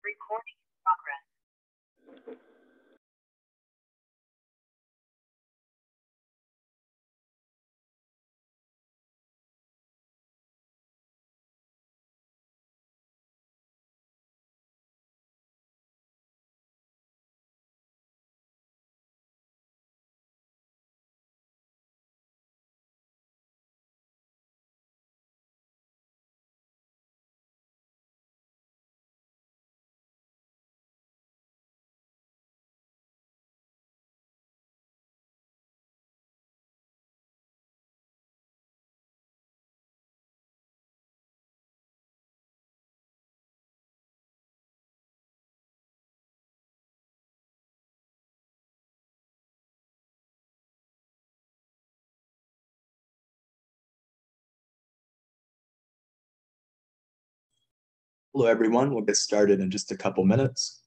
Recording in progress. Hello, everyone. We'll get started in just a couple minutes.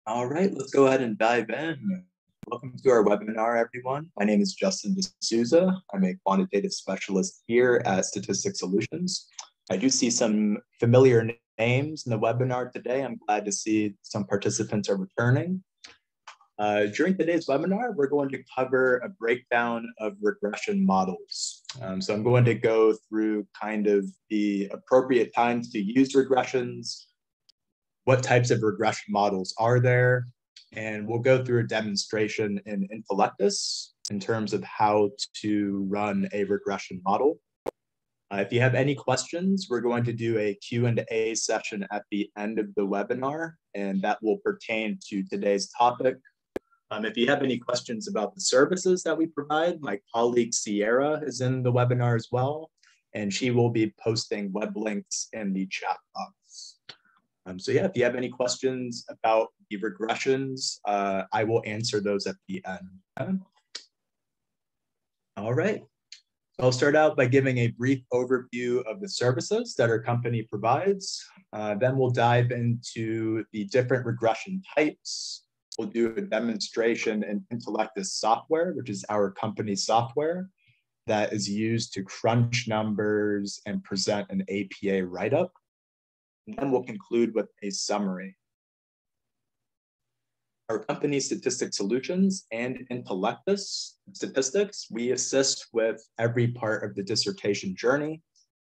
All right, let's go ahead and dive in. Welcome to our webinar, everyone. My name is Justin D'Souza. I'm a quantitative specialist here at Statistic Solutions. I do see some familiar names in the webinar today. I'm glad to see some participants are returning. During today's webinar, we're going to cover a breakdown of regression models. So I'm going to go through kind of the appropriate times to use regressions, what types of regression models are there, and we'll go through a demonstration in Intellectus in terms of how to run a regression model. If you have any questions, we're going to do a Q&A session at the end of the webinar, and that will pertain to today's topic. If you have any questions about the services that we provide, my colleague Sierra is in the webinar as well, and she will be posting web links in the chat box. So yeah, if you have any questions about the regressions, I will answer those at the end. Okay? All right. I'll start out by giving a brief overview of the services that our company provides. Then we'll dive into the different regression types. We'll do a demonstration in Intellectus software, which is our company's software that is used to crunch numbers and present an APA write-up. And then we'll conclude with a summary. Our company, Statistic Solutions and Intellectus Statistics, we assist with every part of the dissertation journey.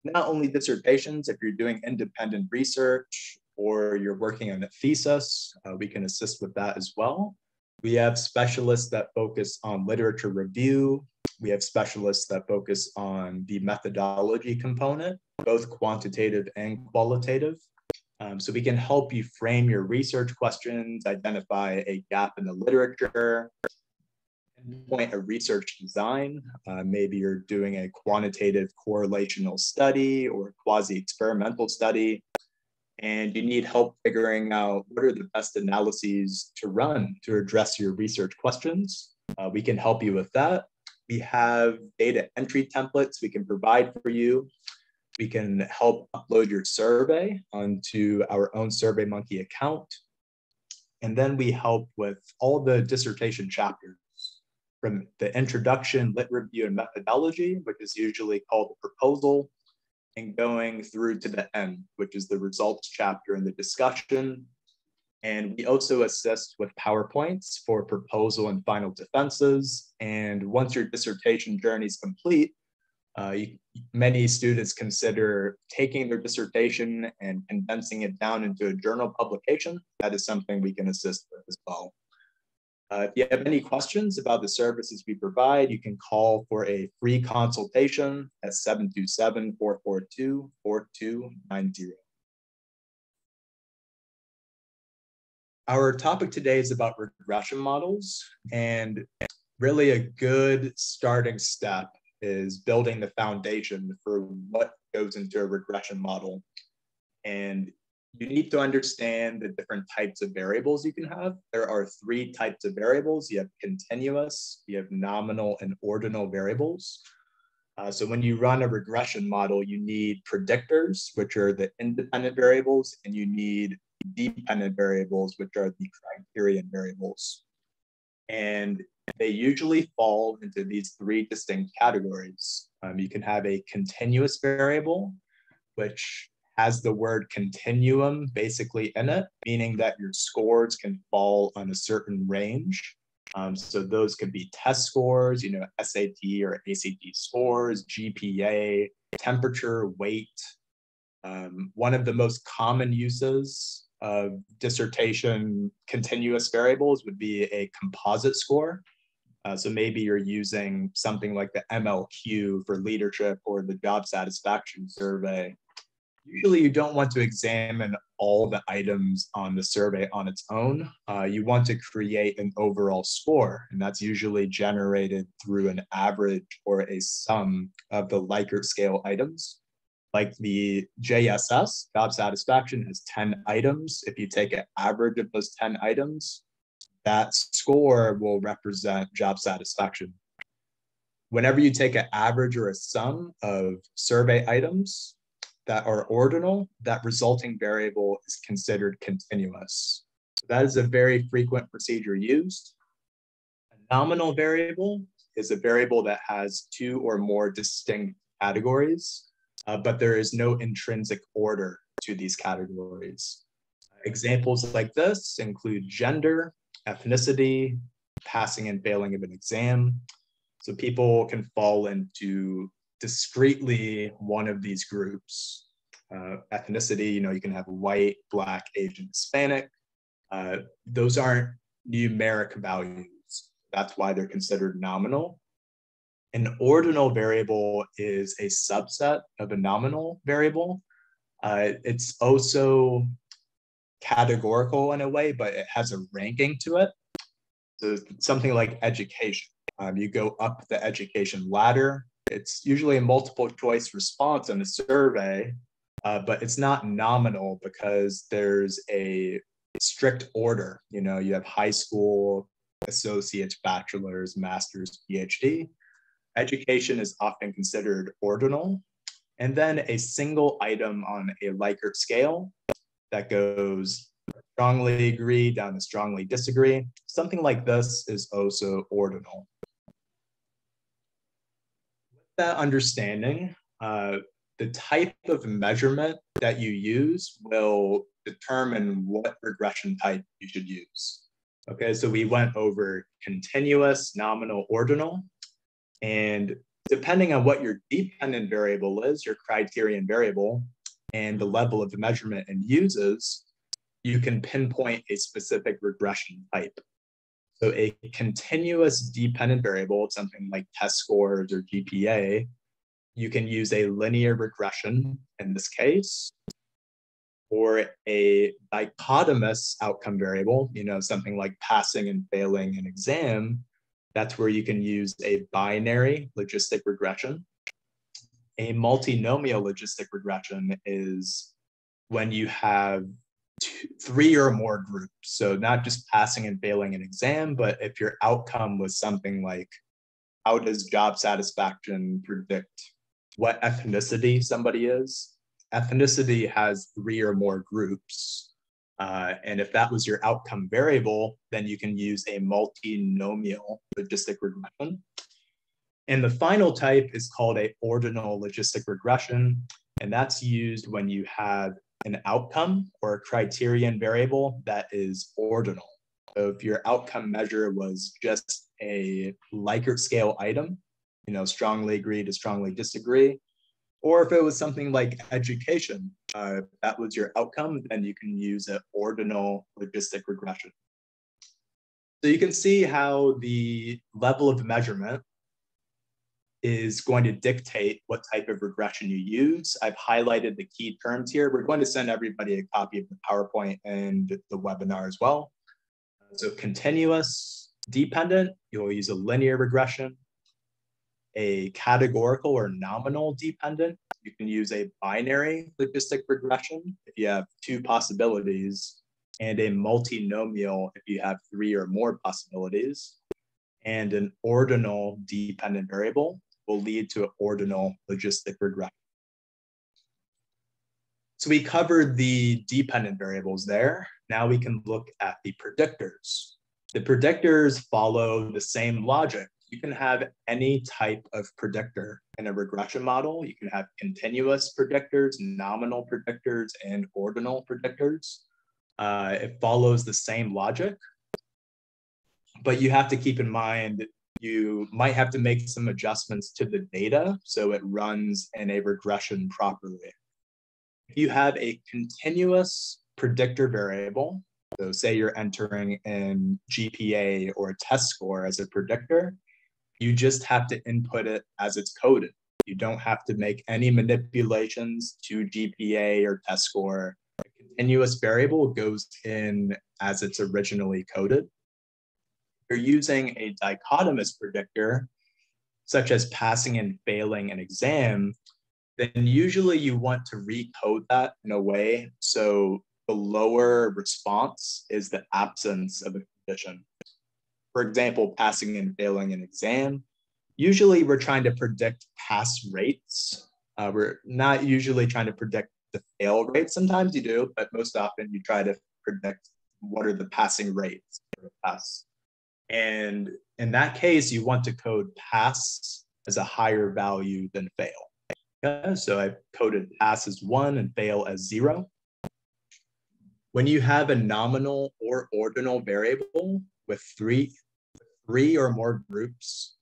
Not only dissertations, if you're doing independent research or you're working on a thesis, we can assist with that as well. We have specialists that focus on literature review. We have specialists that focus on the methodology component, both quantitative and qualitative. So we can help you frame your research questions, identify a gap in the literature, point a research design. Maybe you're doing a quantitative correlational study or quasi-experimental study, and you need help figuring out what are the best analyses to run to address your research questions. We can help you with that. We have data entry templates we can provide for you. We can help upload your survey onto our own SurveyMonkey account. And then we help with all the dissertation chapters, from the introduction, lit review, and methodology, which is usually called the proposal, and going through to the end, which is the results chapter and the discussion. And we also assist with PowerPoints for proposal and final defenses. And once your dissertation journey is complete, many students consider taking their dissertation and condensing it down into a journal publication. That is something we can assist with as well. If you have any questions about the services we provide, you can call for a free consultation at 727-442-4290. Our topic today is about regression models, and really a good starting step is building the foundation for what goes into a regression model. And you need to understand the different types of variables you can have. There are 3 types of variables. You have continuous, you have nominal, and ordinal variables. So when you run a regression model, you need predictors, which are the independent variables, and you need dependent variables, which are the criterion variables. And they usually fall into these 3 distinct categories. You can have a continuous variable, which has the word continuum basically in it, meaning that your scores can fall on a certain range. So those could be test scores, SAT or ACT scores, GPA, temperature, weight. One of the most common uses of dissertation continuous variables would be a composite score. So maybe you're using something like the MLQ for leadership or the job satisfaction survey. Usually you don't want to examine all the items on the survey on its own. You want to create an overall score, and that's usually generated through an average or a sum of the Likert scale items. Like the JSS, job satisfaction, has 10 items. If you take an average of those 10 items, that score will represent job satisfaction. Whenever you take an average or a sum of survey items that are ordinal, that resulting variable is considered continuous. That is a very frequent procedure used. A nominal variable is a variable that has 2 or more distinct categories, but there is no intrinsic order to these categories. Examples like this include gender, ethnicity, passing and failing of an exam. So people can fall into discretely one of these groups. Ethnicity, you can have white, Black, Asian, Hispanic. Those aren't numeric values. That's why they're considered nominal. An ordinal variable is a subset of a nominal variable. It's also categorical in a way, but it has a ranking to it. So something like education. You go up the education ladder. It's usually a multiple choice response in a survey, but it's not nominal because there's a strict order. You have high school, associates, bachelor's, master's, PhD. Education is often considered ordinal. And then a single item on a Likert scale that goes strongly agree down to strongly disagree. Something like this is also ordinal. With that understanding, the type of measurement that you use will determine what regression type you should use. Okay, so we went over continuous, nominal, ordinal, and depending on what your dependent variable is, your criterion variable, and the level of the measurement it uses, you can pinpoint a specific regression type. So a continuous dependent variable, something like test scores or GPA, you can use a linear regression in this case, or a dichotomous outcome variable, something like passing and failing an exam. That's where you can use a binary logistic regression. A multinomial logistic regression is when you have three or more groups. So not just passing and failing an exam, but if your outcome was something like, how does job satisfaction predict what ethnicity somebody is? Ethnicity has three or more groups. And if that was your outcome variable, then you can use a multinomial logistic regression. And the final type is called a ordinal logistic regression. And that's used when you have an outcome or a criterion variable that is ordinal. So if your outcome measure was just a Likert scale item, strongly agree to strongly disagree, or if it was something like education, that was your outcome, then you can use an ordinal logistic regression. So you can see how the level of measurement is going to dictate what type of regression you use. I've highlighted the key terms here. We're going to send everybody a copy of the PowerPoint and the webinar as well. So continuous dependent, you'll use a linear regression. A categorical or nominal dependent, you can use a binary logistic regression if you have two possibilities, and a multinomial if you have three or more possibilities. And an ordinal dependent variable will lead to an ordinal logistic regression. So we covered the dependent variables there. Now we can look at the predictors. The predictors follow the same logic. You can have any type of predictor in a regression model. You can have continuous predictors, nominal predictors, and ordinal predictors. It follows the same logic, but you have to keep in mind you might have to make some adjustments to the data so it runs in a regression properly. If you have a continuous predictor variable, so say you're entering in GPA or a test score as a predictor, you just have to input it as it's coded. You don't have to make any manipulations to GPA or test score. A continuous variable goes in as it's originally coded. If you're using a dichotomous predictor, such as passing and failing an exam, then usually you want to recode that in a way so the lower response is the absence of a condition. For example, passing and failing an exam, usually we're trying to predict pass rates. We're not usually trying to predict the fail rate. Sometimes you do, but most often you try to predict what are the passing rates for a pass. And in that case, you want to code pass as a higher value than fail. Okay? So I've coded pass as 1 and fail as 0. When you have a nominal or ordinal variable with three or more groups,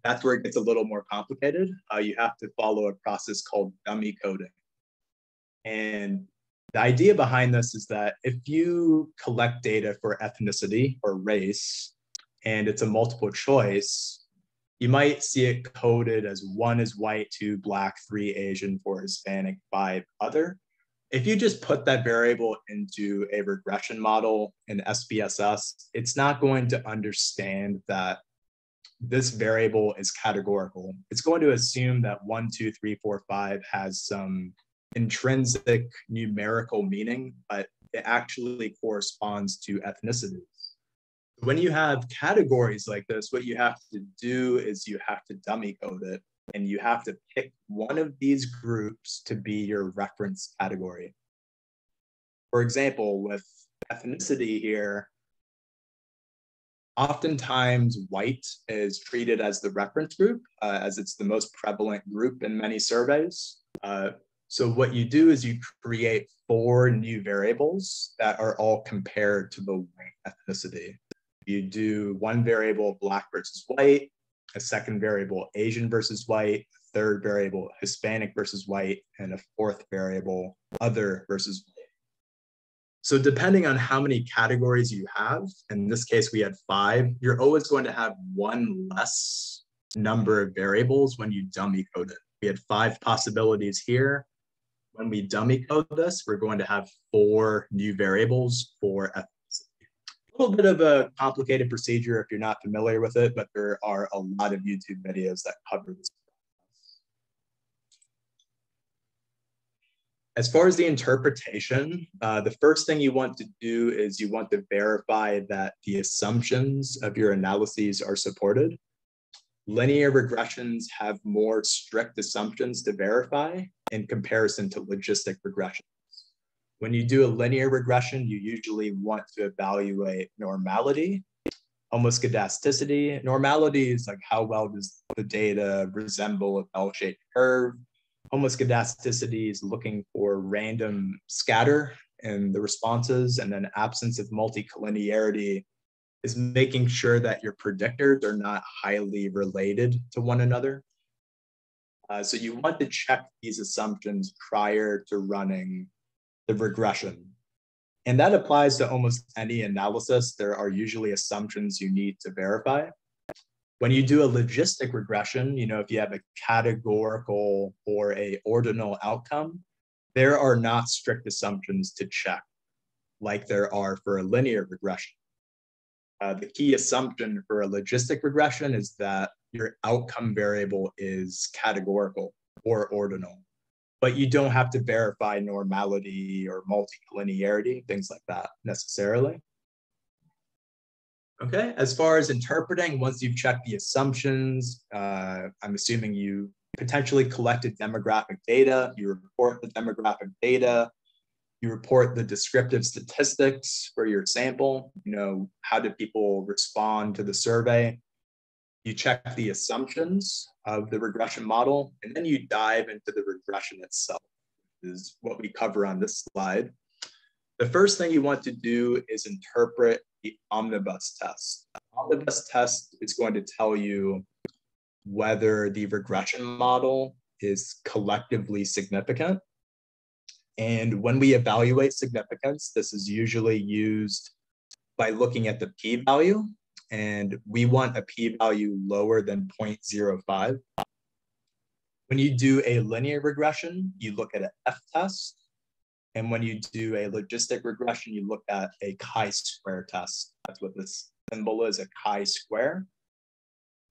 that's where it gets a little more complicated. You have to follow a process called dummy coding. And the idea behind this is that if you collect data for ethnicity or race, and it's a multiple choice, you might see it coded as 1 is white, 2 black, 3 Asian, 4 Hispanic, 5 other. If you just put that variable into a regression model in SPSS, it's not going to understand that this variable is categorical. It's going to assume that 1, 2, 3, 4, 5 has some intrinsic numerical meaning, but it actually corresponds to ethnicities. When you have categories like this, what you have to do is you have to dummy code it, and you have to pick one of these groups to be your reference category. For example, with ethnicity here, oftentimes white is treated as the reference group, as it's the most prevalent group in many surveys. So what you do is you create 4 new variables that are all compared to the white ethnicity. You do one variable black versus white, a second variable Asian versus white, a third variable Hispanic versus white, and a fourth variable other versus white. So depending on how many categories you have, in this case we had 5, you're always going to have one less number of variables when you dummy code it. We had 5 possibilities here. When we dummy code this, we're going to have 4 new variables for ethnicity. A little bit of a complicated procedure if you're not familiar with it, but there are a lot of YouTube videos that cover this. As far as the interpretation, the first thing you want to do is you want to verify that the assumptions of your analyses are supported. Linear regressions have more strict assumptions to verify in comparison to logistic regression. When you do a linear regression, you usually want to evaluate normality, homoscedasticity. Normality is like how well does the data resemble a bell-shaped curve. Homoscedasticity is looking for random scatter in the responses, and then absence of multicollinearity is making sure that your predictors are not highly related to one another. So you want to check these assumptions prior to running the regression. And that applies to almost any analysis. There are usually assumptions you need to verify. When you do a logistic regression, if you have a categorical or a ordinal outcome, there are not strict assumptions to check like there are for a linear regression. The key assumption for a logistic regression is that your outcome variable is categorical or ordinal, but you don't have to verify normality or multicollinearity, things like that necessarily. Okay, as far as interpreting, once you've checked the assumptions, I'm assuming you potentially collected demographic data, you report the demographic data, you report the descriptive statistics for your sample, how did people respond to the survey? You check the assumptions of the regression model, and then you dive into the regression itself, which is what we cover on this slide. The first thing you want to do is interpret the omnibus test. The omnibus test is going to tell you whether the regression model is collectively significant. And when we evaluate significance, this is usually used by looking at the p-value, and we want a p-value lower than 0.05. When you do a linear regression, you look at an f-test. And when you do a logistic regression, you look at a chi-square test. That's what this symbol is, a chi-square.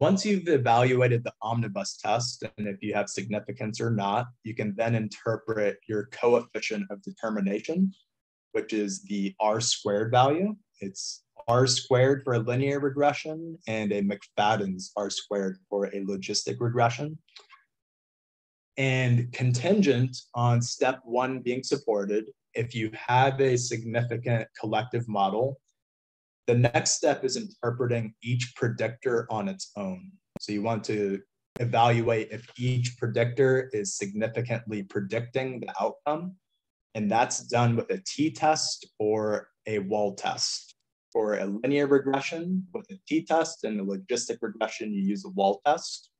Once you've evaluated the omnibus test, and if you have significance or not, you can then interpret your coefficient of determination, which is the r-squared value. It's r-squared for a linear regression and a McFadden's r-squared for a logistic regression. And contingent on step one being supported, if you have a significant collective model, the next step is interpreting each predictor on its own. So you want to evaluate if each predictor is significantly predicting the outcome, and that's done with a t-test or a wall test. For a linear regression with a t-test, and a logistic regression, you use a wall test.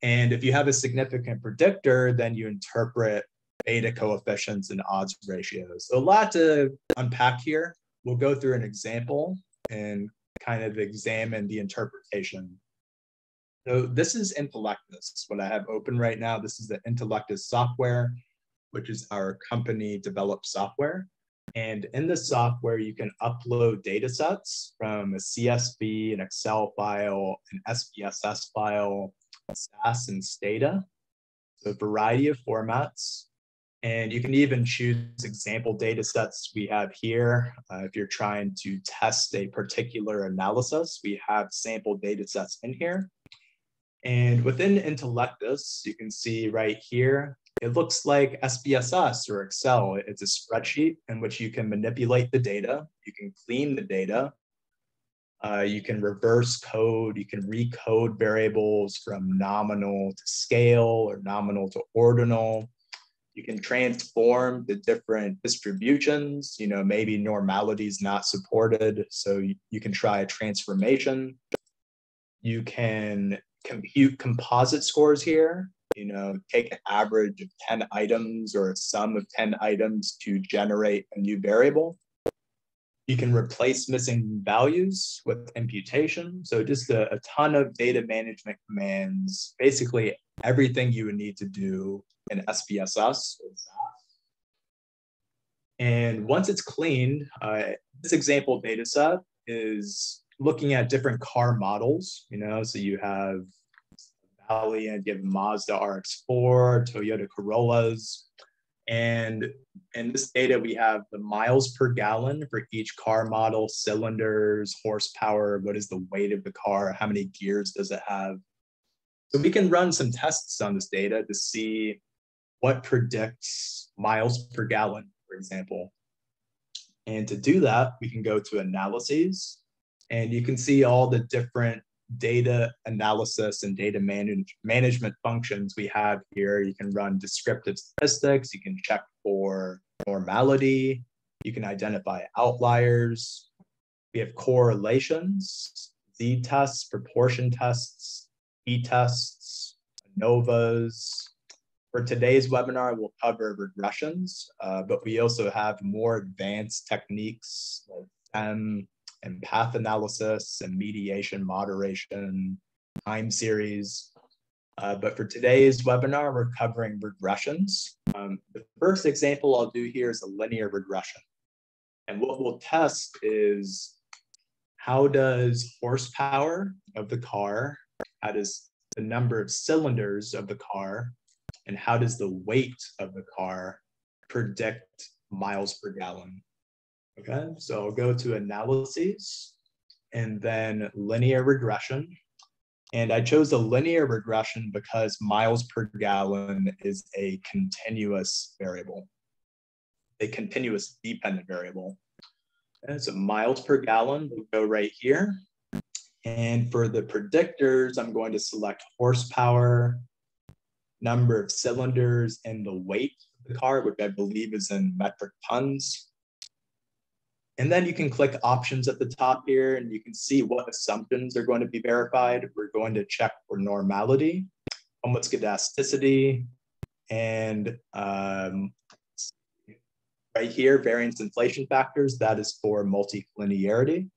And if you have a significant predictor, then you interpret beta coefficients and odds ratios. So a lot to unpack here. We'll go through an example and kind of examine the interpretation. So this is Intellectus, what I have open right now. This is the Intellectus software, which is our company developed software. And in the software, you can upload data sets from a CSV, an Excel file, an SPSS file, SAS, and Stata, so a variety of formats. And you can even choose example data sets we have here. If you're trying to test a particular analysis, we have sample data sets in here. And within Intellectus, you can see right here, it looks like SPSS or Excel. It's a spreadsheet in which you can manipulate the data, you can clean the data, you can reverse code, you can recode variables from nominal to scale or nominal to ordinal. You can transform the different distributions, maybe normality is not supported, so you can try a transformation. You can compute composite scores here, take an average of 10 items or a sum of 10 items to generate a new variable. You can replace missing values with imputation. So just a ton of data management commands, basically everything you would need to do in SPSS. And once it's cleaned, this example data set is looking at different car models, so you have Valiant, you have Mazda RX-4, Toyota Corollas. And in this data, we have the miles per gallon for each car model, cylinders, horsepower, what is the weight of the car, how many gears does it have. So we can run some tests on this data to see what predicts miles per gallon, for example. And to do that, we can go to analyses, and you can see all the different data analysis and data management functions we have here. You can run descriptive statistics, you can check for normality, you can identify outliers. We have correlations, z-tests, proportion tests, t-tests, ANOVAs. For today's webinar, we'll cover regressions, but we also have more advanced techniques like STEM and path analysis and mediation, moderation, time series. But for today's webinar, we're covering regressions. The first example I'll do here is a linear regression. And what we'll test is how does horsepower of the car, how does the number of cylinders of the car, and how does the weight of the car predict miles per gallon? Okay, so I'll go to analyses and then linear regression. And I chose a linear regression because miles per gallon is a continuous variable, a continuous dependent variable. And so miles per gallon will go right here. And for the predictors, I'm going to select horsepower, number of cylinders, and the weight of the car, which I believe is in metric tons. And then you can click options at the top here, and you can see what assumptions are going to be verified. We're going to check for normality, homoscedasticity, and right here, variance inflation factors, that is for multicollinearity.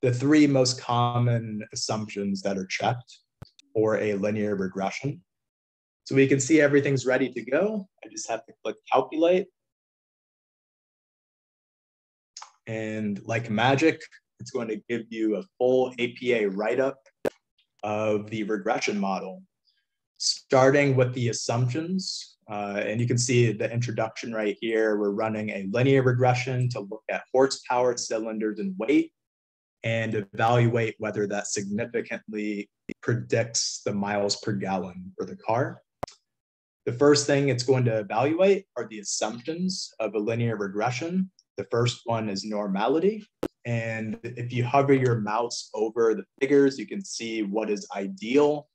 The three most common assumptions that are checked for a linear regression. So we can see everything's ready to go. I just have to click calculate. And like magic, it's going to give you a full APA write-up of the regression model, starting with the assumptions. And you can see the introduction right here. We're running a linear regression to look at horsepower, cylinders, and weight, and evaluate whether that significantly predicts the miles per gallon for the car. The first thing it's going to evaluate are the assumptions of a linear regression. The first one is normality. And if you hover your mouse over the figures, you can see what is ideal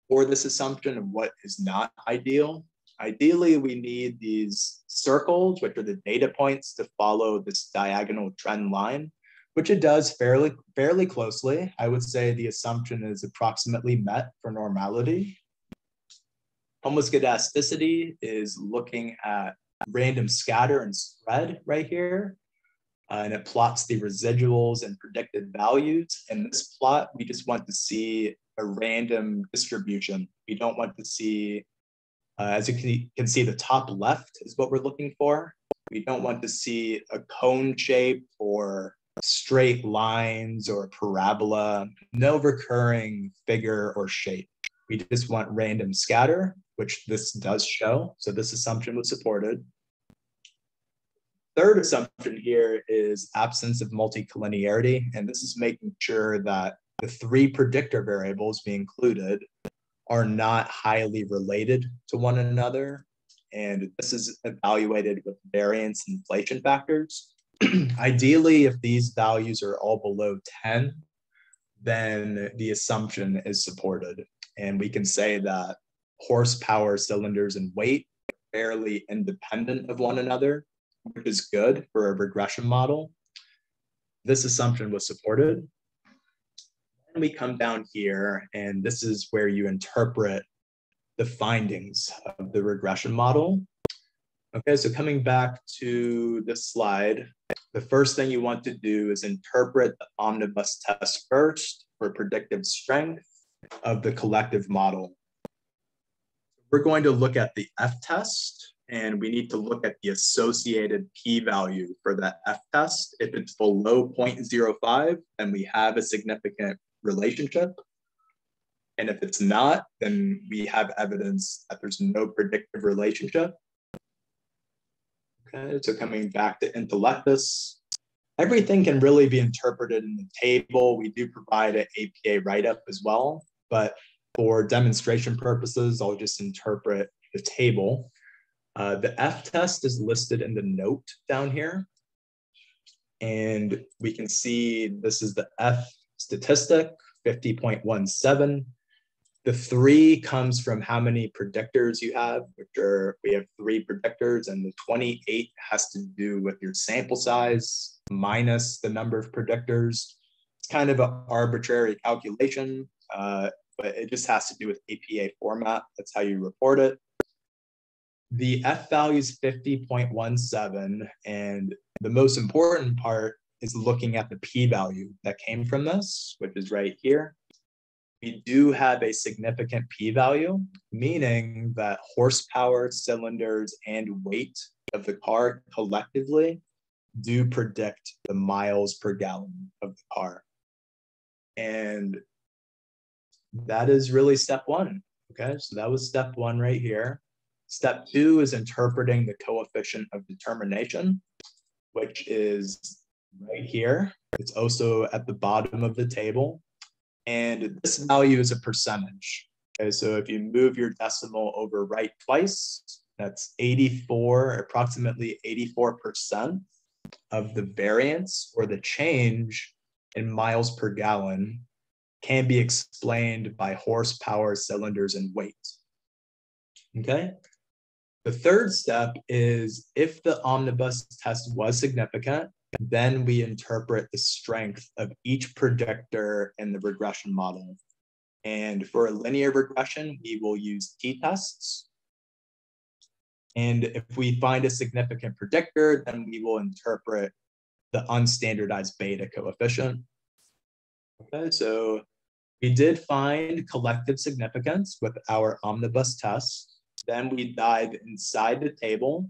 for this assumption and what is not ideal. Ideally, we need these circles, which are the data points, to follow this diagonal trend line, which it does fairly closely. I would say the assumption is approximately met for normality. Homoscedasticity is looking at random scatter and spread right here. And it plots the residuals and predicted values. In this plot, we just want to see a random distribution. We don't want to see, as you can see, the top left is what we're looking for. We don't want to see a cone shape or straight lines or parabola, no recurring figure or shape. We just want random scatter, which this does show. So this assumption was supported. Third assumption here is absence of multicollinearity. And this is making sure that the three predictor variables we included are not highly related to one another. And this is evaluated with variance inflation factors. Ideally, if these values are all below 10, then the assumption is supported. And we can say that horsepower, cylinders, and weight are fairly independent of one another, which is good for a regression model. This assumption was supported. Then we come down here, and this is where you interpret the findings of the regression model. Okay, so coming back to this slide, the first thing you want to do is interpret the omnibus test first for predictive strength of the collective model. We're going to look at the F-test, and we need to look at the associated p-value for that F-test. If it's below 0.05, then we have a significant relationship. And if it's not, then we have evidence that there's no predictive relationship. Okay, so coming back to intellectus, everything can really be interpreted in the table. We do provide an APA write-up as well, but for demonstration purposes, I'll just interpret the table. The F test is listed in the note down here. And we can see this is the F statistic, 50.17. The 3 comes from how many predictors you have, we have 3 predictors, and the 28 has to do with your sample size minus the number of predictors. It's kind of an arbitrary calculation, but it just has to do with APA format. That's how you report it. The F value is 50.17, and the most important part is looking at the p-value that came from this, which is right here. We do have a significant p-value, meaning that horsepower, cylinders, and weight of the car collectively do predict the miles per gallon of the car. And that is really step 1. Okay, so that was step 1 right here. Step 2 is interpreting the coefficient of determination, which is right here. It's also at the bottom of the table. And this value is a percentage. Okay, so if you move your decimal over right twice, that's 84, approximately 84% of the variance or the change in miles per gallon can be explained by horsepower, cylinders, and weight. Okay. The third step is if the omnibus test was significant, then we interpret the strength of each predictor in the regression model. And for a linear regression, we will use t-tests. And if we find a significant predictor, then we will interpret the unstandardized beta coefficient. Okay, so we did find collective significance with our omnibus test. Then we dive inside the table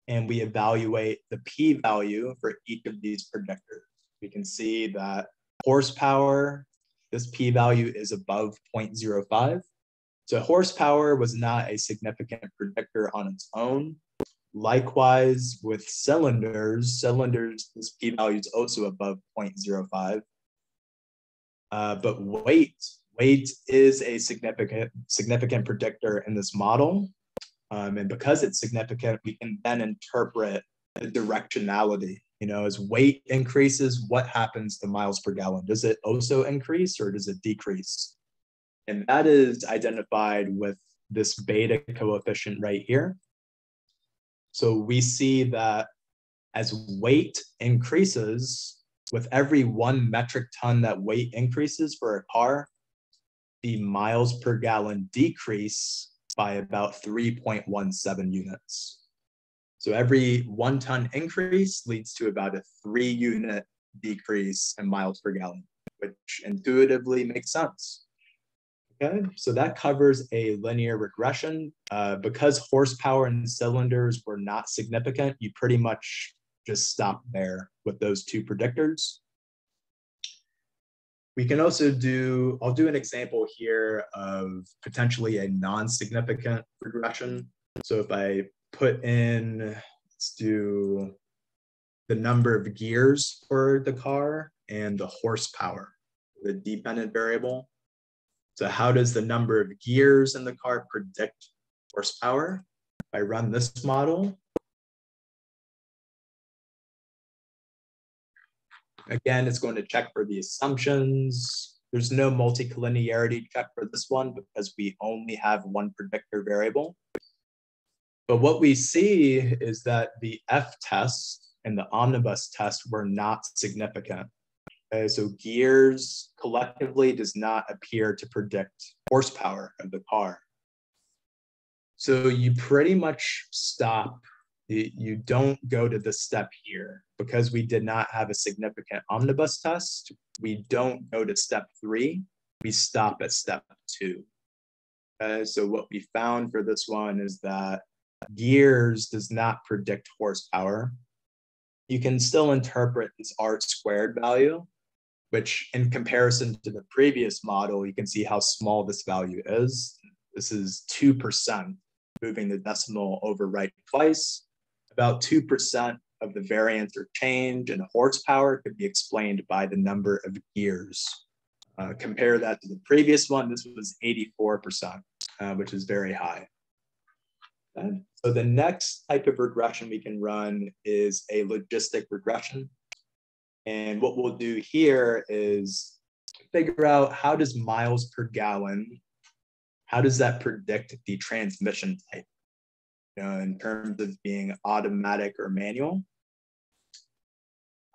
and we evaluate the p-value for each of these predictors. We can see that horsepower, this p-value is above 0.05. So horsepower was not a significant predictor on its own. Likewise, with cylinders, this p-value is also above 0.05. But weight is a significant predictor in this model. And because it's significant, we can then interpret the directionality. You know, as weight increases, what happens to miles per gallon? Does it also increase or does it decrease? And that is identified with this beta coefficient right here. So we see that as weight increases, with every 1 metric ton that weight increases for a car, the miles per gallon decrease by about 3.17 units. So every 1 ton increase leads to about a 3-unit decrease in miles per gallon, which intuitively makes sense. Okay, so that covers a linear regression. Because horsepower and cylinders were not significant, you pretty much just stop there with those 2 predictors. We can also I'll do an example here of potentially a non-significant regression. So if I put in, let's do the number of gears for the car and the horsepower, the dependent variable. So how does the number of gears in the car predict horsepower? If I run this model, again, it's going to check for the assumptions. There's no multicollinearity check for this one because we only have 1 predictor variable. But what we see is that the F test and the omnibus test were not significant. Okay, so gears collectively does not appear to predict horsepower of the car. So you pretty much stop. You don't go to this step here because we did not have a significant omnibus test. We don't go to step 3. We stop at step 2. So what we found for this one is that gears does not predict horsepower. You can still interpret this R² value, which in comparison to the previous model, you can see how small this value is. This is 2%, moving the decimal over right twice. About 2% of the variance or change in horsepower could be explained by the number of gears. Compare that to the previous one, this was 84%, which is very high. Okay. So the next type of regression we can run is a logistic regression. And what we'll do here is figure out how does miles per gallon, how does that predict the transmission type, in terms of being automatic or manual.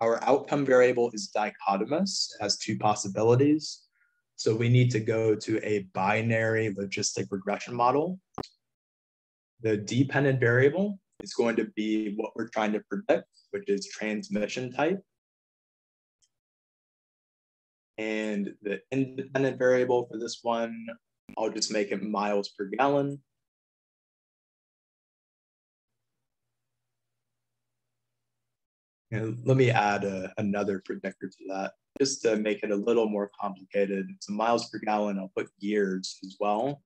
Our outcome variable is dichotomous, it has two possibilities. So we need to go to a binary logistic regression model. The dependent variable is going to be what we're trying to predict, which is transmission type. And the independent variable for this one, I'll just make it miles per gallon. And let me add another predictor to that, just to make it a little more complicated. So miles per gallon, I'll put gears as well.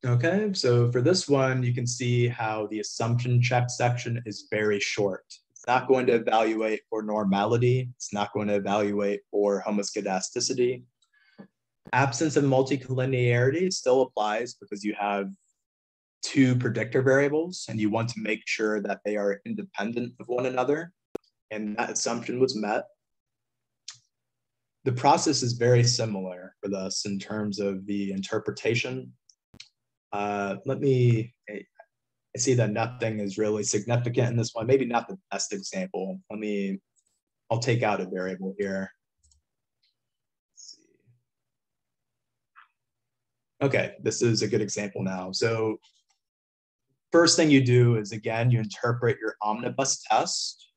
Okay, so for this one, you can see how the assumption check section is very short. It's not going to evaluate for normality. It's not going to evaluate for homoscedasticity. Absence of multicollinearity still applies because you have two predictor variables and you want to make sure that they are independent of one another. And that assumption was met. The process is very similar for this in terms of the interpretation. I see that nothing is really significant in this one. Maybe not the best example. I'll take out a variable here. Let's see. Okay, this is a good example now. So first thing you do is, again, you interpret your omnibus test,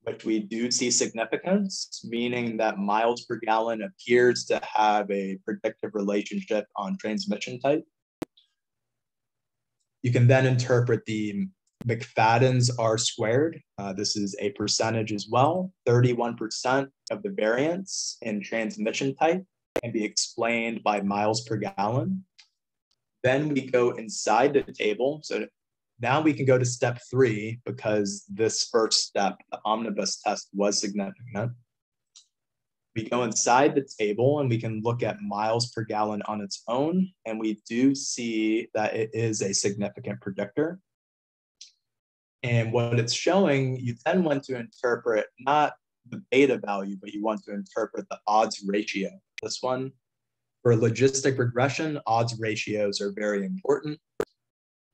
which we do see significance, meaning that miles per gallon appears to have a predictive relationship on transmission type. You can then interpret the McFadden's R squared. This is a percentage as well. 31% of the variance in transmission type can be explained by miles per gallon. Then we go inside the table. So now we can go to step 3 because this first step, the omnibus test, was significant. We go inside the table and we can look at miles per gallon on its own, and we do see that it is a significant predictor. And what it's showing, you then want to interpret not the beta value, but you want to interpret the odds ratio. This one, for logistic regression, odds ratios are very important.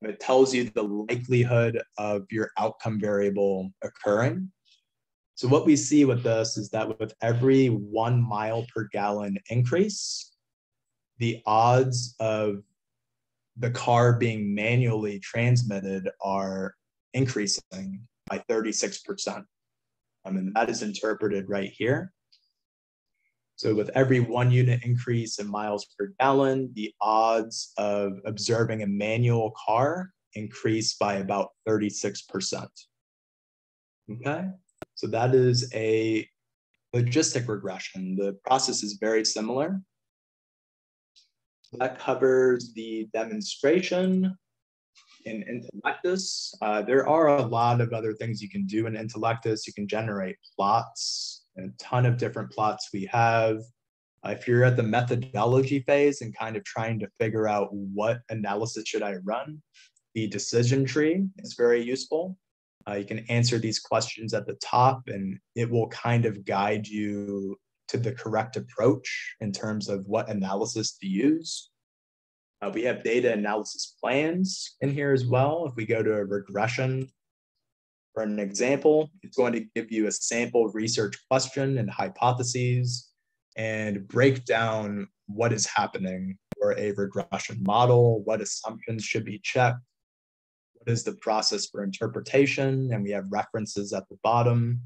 It tells you the likelihood of your outcome variable occurring. So what we see with this is that with every 1 mile per gallon increase, the odds of the car being manually transmitted are increasing by 36%. And that is interpreted right here. So with every 1 unit increase in miles per gallon, the odds of observing a manual car increase by about 36%. Okay. So that is a logistic regression. The process is very similar. That covers the demonstration in Intellectus. There are a lot of other things you can do in Intellectus. You can generate plots, a ton of different plots we have. If you're at the methodology phase and kind of trying to figure out what analysis should I run, the decision tree is very useful. You can answer these questions at the top and it will kind of guide you to the correct approach in terms of what analysis to use. We have data analysis plans in here as well. If we go to a regression for an example, it's going to give you a sample research question and hypotheses and break down what is happening for a regression model, what assumptions should be checked, what is the process for interpretation, and we have references at the bottom.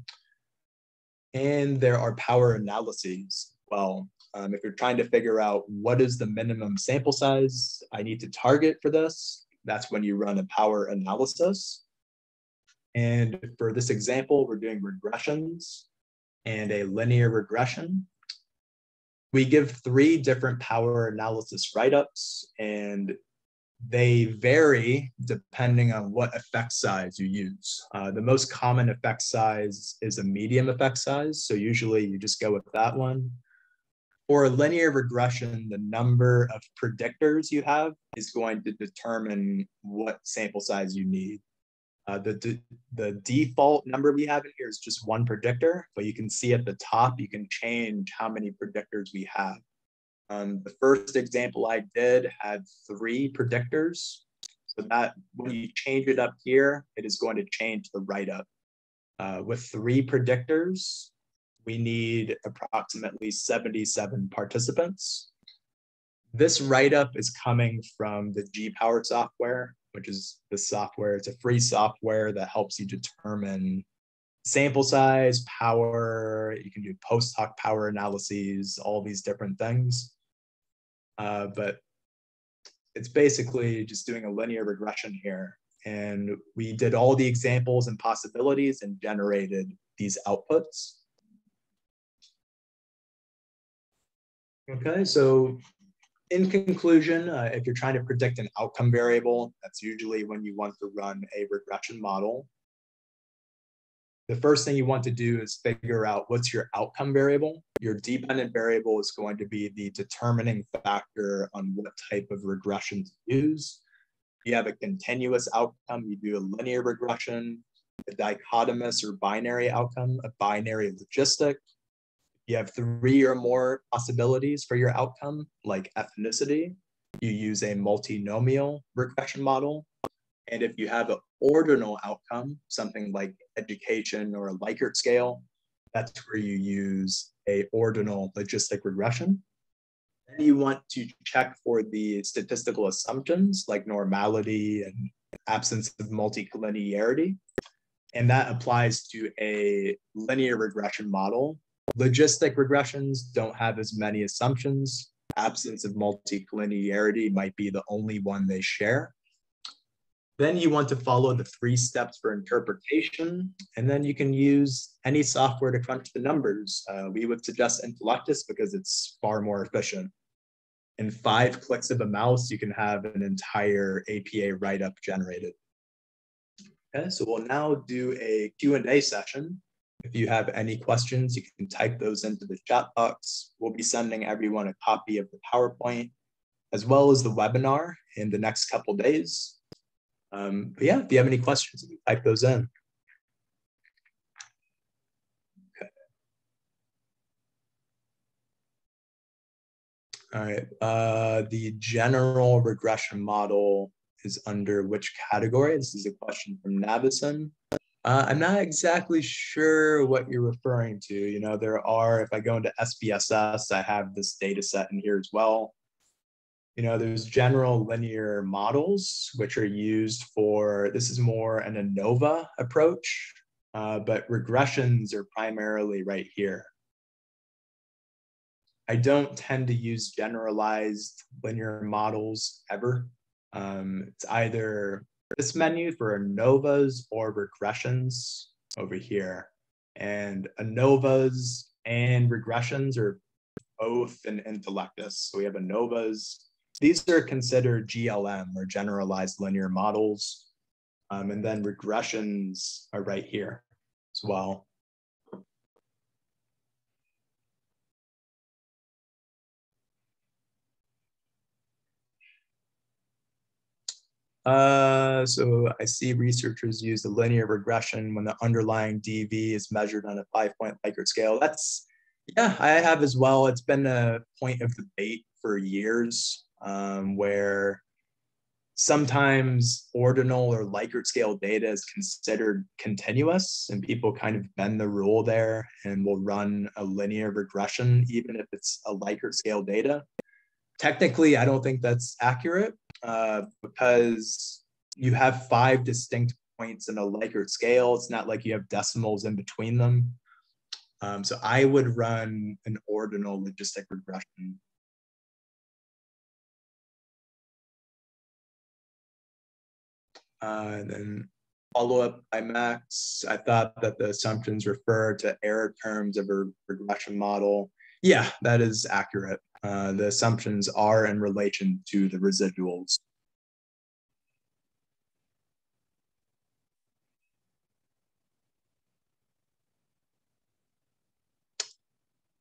And there are power analyses. Well, if you're trying to figure out what is the minimum sample size I need to target for this, that's when you run a power analysis. And for this example, we're doing regressions and a linear regression. We give 3 different power analysis write-ups, and they vary depending on what effect size you use. The most common effect size is a medium effect size, so usually you just go with that one. For a linear regression, the number of predictors you have is going to determine what sample size you need. The default number we have in here is just 1 predictor, but you can see at the top, you can change how many predictors we have. The first example I did had 3 predictors. So that when you change it up here, it is going to change the write-up. With 3 predictors, we need approximately 77 participants. This write-up is coming from the G-Power software, which is the software. It's a free software that helps you determine sample size, power. You can do post hoc power analyses, all these different things. But it's basically just doing a linear regression here. And we did all the examples and possibilities and generated these outputs. Okay, so in conclusion, if you're trying to predict an outcome variable, that's usually when you want to run a regression model. The first thing you want to do is figure out what's your outcome variable. Your dependent variable is going to be the determining factor on what type of regression to use. If you have a continuous outcome, you do a linear regression, a dichotomous or binary outcome, a binary logistic. You have 3 or more possibilities for your outcome, like ethnicity. You use a multinomial regression model. And if you have an ordinal outcome, something like education or a Likert scale, that's where you use a ordinal logistic regression. Then you want to check for the statistical assumptions like normality and absence of multicollinearity. And that applies to a linear regression model. Logistic regressions don't have as many assumptions. Absence of multicollinearity might be the only one they share. Then you want to follow the 3 steps for interpretation, and then you can use any software to crunch the numbers. We would suggest Intellectus because it's far more efficient. In 5 clicks of a mouse, you can have an entire APA write-up generated. Okay, so we'll now do a Q&A session. If you have any questions, you can type those into the chat box. We'll be sending everyone a copy of the PowerPoint, as well as the webinar in the next couple days. But yeah, if you have any questions, you can type those in. Okay. All right. The general regression model is under which category? This is a question from Navison. I'm not exactly sure what you're referring to. You know, there are, if I go into SPSS, I have this data set in here as well. You know, there's general linear models, which are used for, this is more an ANOVA approach, but regressions are primarily right here. I don't tend to use generalized linear models ever. It's either this menu for ANOVAs or regressions over here. And ANOVAs and regressions are both in Intellectus. So we have ANOVAs. These are considered GLM or generalized linear models. And then regressions are right here as well. So I see researchers use the linear regression when the underlying DV is measured on a 5-point Likert scale. That's, yeah, I have as well. It's been a point of debate for years, where sometimes ordinal or Likert scale data is considered continuous, and people kind of bend the rule there and will run a linear regression even if it's a Likert scale data. Technically, I don't think that's accurate, because you have 5 distinct points in a Likert scale. It's not like you have decimals in between them. So I would run an ordinal logistic regression. And then follow up by Max. I thought that the assumptions refer to error terms of a regression model. Yeah, that is accurate. The assumptions are in relation to the residuals.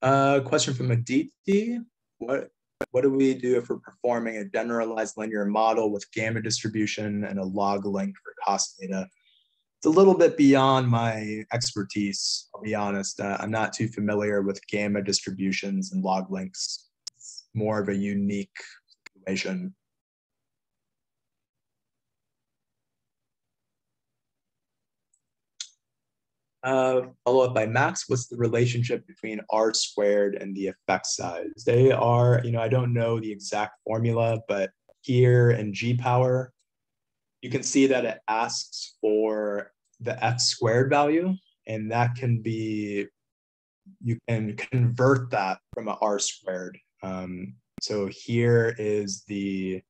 Question from Aditi. What do we do if we're performing a generalized linear model with gamma distribution and a log link for cost data? It's a little bit beyond my expertise, I'll be honest. I'm not too familiar with gamma distributions and log links. It's more of a unique situation. Follow up by Max. What's the relationship between R squared and the effect size? They are, I don't know the exact formula, but here in G power, you can see that it asks for the F squared value, and that can be, you can convert that from an R squared. So here is the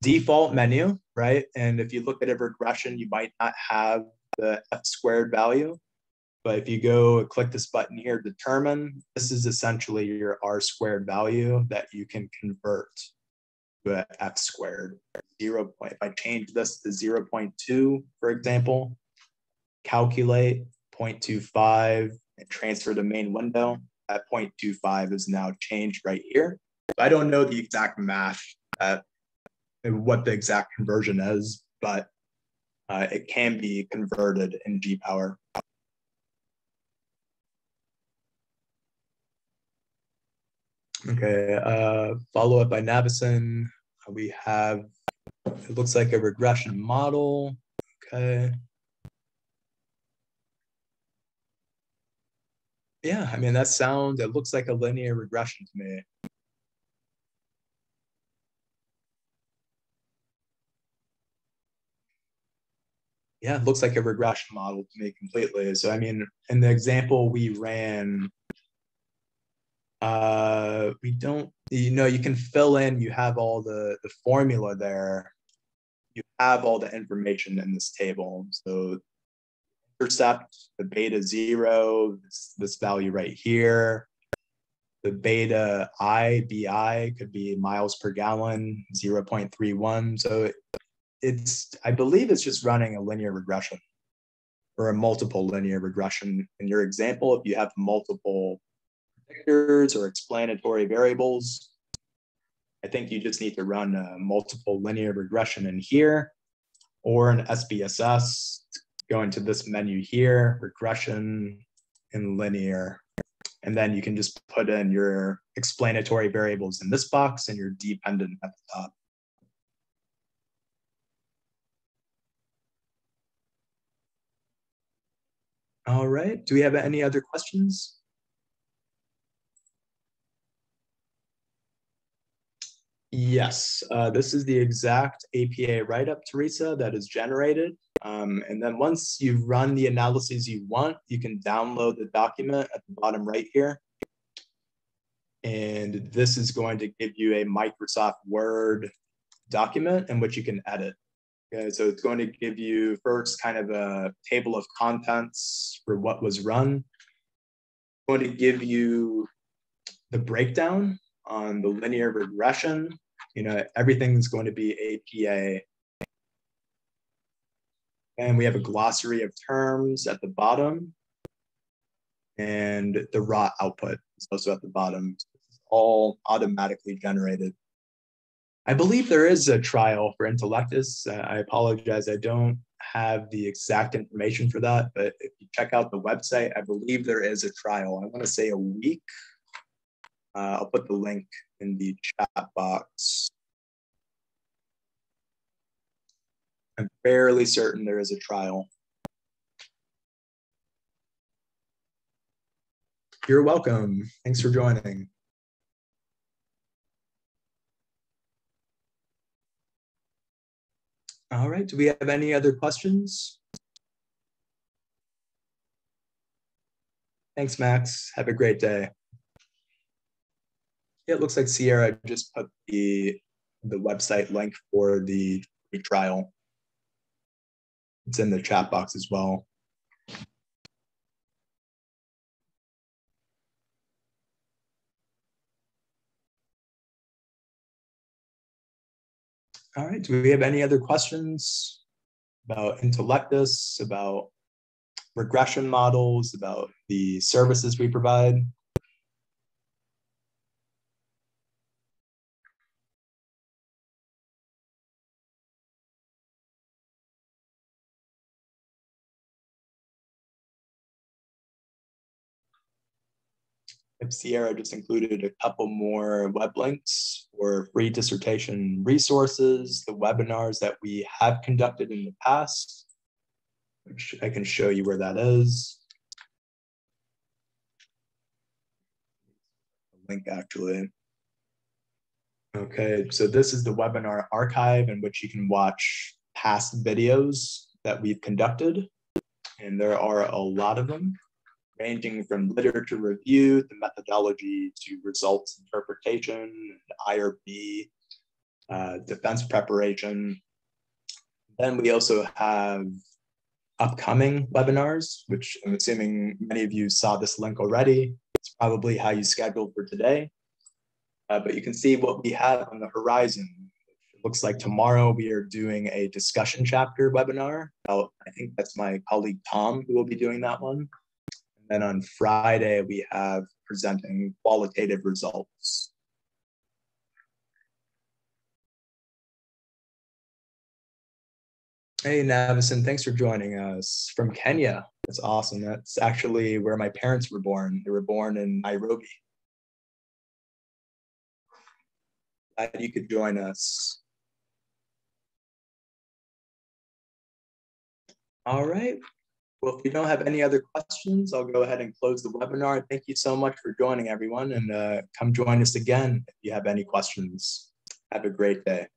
default menu, right? And if you look at a regression, you might not have the F squared value. But if you go click this button here, determine, this is essentially your R squared value that you can convert to an F squared. If I change this to 0.2, for example, calculate 0.25 and transfer to main window, that 0.25 is now changed right here. I don't know the exact math, what the exact conversion is, but it can be converted in G power. Okay, follow up by Navison. We have, it looks like a regression model. Okay. Yeah, I mean, it looks like a linear regression to me. Yeah, it looks like a regression model to me completely. So, I mean, in the example we ran, we don't, you can fill in, you have all the formula there. You have all the information in this table. So intercept, the beta 0, this value right here. The beta BI could be miles per gallon, 0.31. So I believe it's just running a linear regression or a multiple linear regression. In your example, if you have multiple predictors or explanatory variables, I think you just need to run a multiple linear regression in here or an SPSS. Go into this menu here, regression and linear. And then you can just put in your explanatory variables in this box and your dependent at the top. All right, do we have any other questions? Yes, this is the exact APA write-up, Teresa, that is generated. And then once you've run the analyses you want, you can download the document at the bottom right here. And this is going to give you a Microsoft Word document in which you can edit. Okay, so it's going to give you first kind of a table of contents for what was run. It's going to give you the breakdown on the linear regression. Everything's going to be APA. And we have a glossary of terms at the bottom. And the raw output is also at the bottom. It's all automatically generated. I believe there is a trial for Intellectus. I apologize, I don't have the exact information for that, but if you check out the website, I believe there is a trial. I want to say a week. I'll put the link in the chat box. I'm fairly certain there is a trial. You're welcome. Thanks for joining. All right, do we have any other questions? Thanks, Max. Have a great day. Yeah, it looks like Sierra just put the website link for the trial. It's in the chat box as well. All right, do we have any other questions about Intellectus, about regression models, about the services we provide? Sierra just included a couple more web links for free dissertation resources, the webinars that we have conducted in the past, which I can show you where that is. Link actually. Okay, so this is the webinar archive in which you can watch past videos that we've conducted, and there are a lot of them, ranging from literature review, the methodology, to results interpretation, IRB, defense preparation. Then we also have upcoming webinars, which I'm assuming many of you saw this link already. It's probably how you scheduled for today. But you can see what we have on the horizon. It looks like tomorrow we are doing a discussion chapter webinar. I think that's my colleague Tom who will be doing that one. And then on Friday, we have presenting qualitative results. Hey, Navison, thanks for joining us from Kenya. That's awesome. That's actually where my parents were born. They were born in Nairobi. Glad you could join us. All right. Well, if you don't have any other questions, I'll go ahead and close the webinar. Thank you so much for joining, everyone, and come join us again if you have any questions. Have a great day.